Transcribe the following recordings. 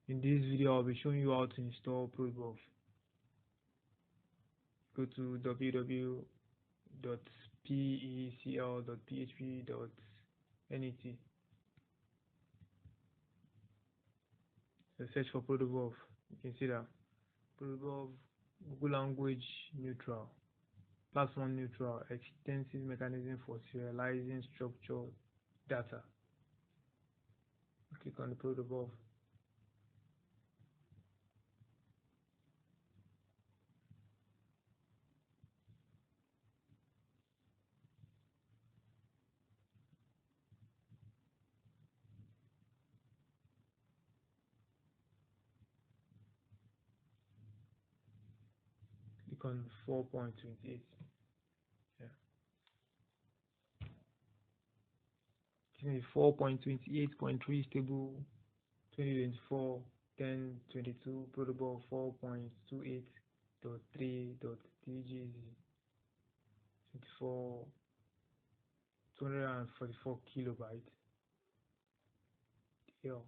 In this video, I'll be showing you how to install Protobuf. Go to www.pecl.php.net. So search for Protobuf. You can see that Protobuf, Google language neutral, platform neutral, extensive mechanism for serializing structured data. Click on the Protobuf. Click on 4.28. Yeah. 4.28.3 stable 2024 1022 Protobuf 4.28.3.3GZ 24 244 kilobyte. Yeah.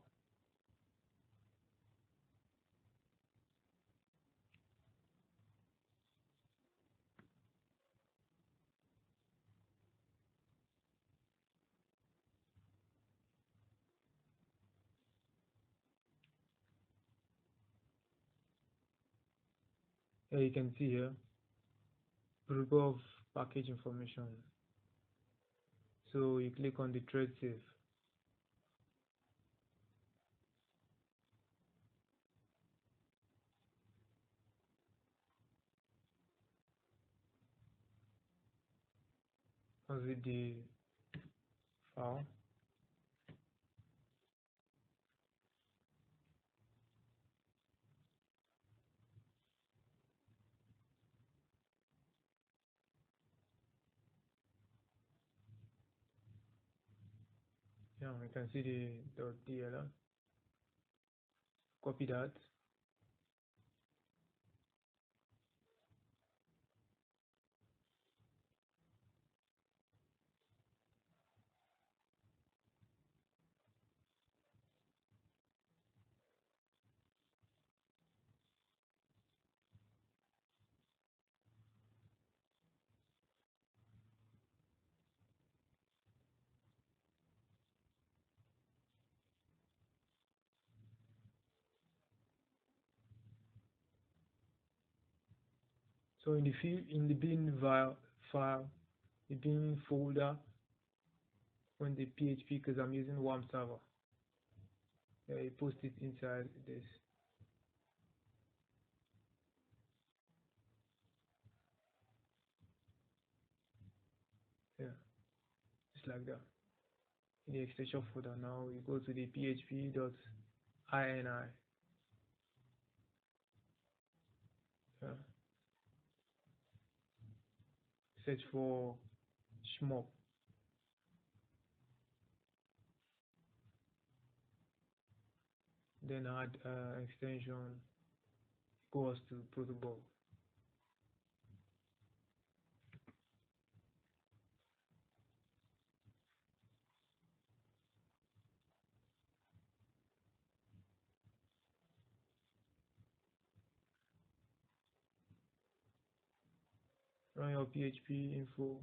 Here you can see here Protobuf package information. So you click on the thread save. With the file. Yeah, you can see the .dll. Copy that. So in the bin file, the bin folder on the PHP, because I'm using warm server. You post it inside this. Yeah, just like that. In the extension folder now, you go to the php.ini. Yeah. Search for shmup. Then add extension equals to Protobuf. Run your PHP info.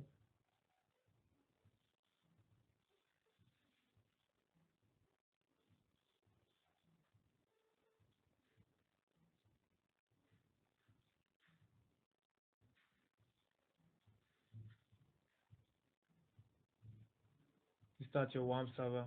Start your warm server.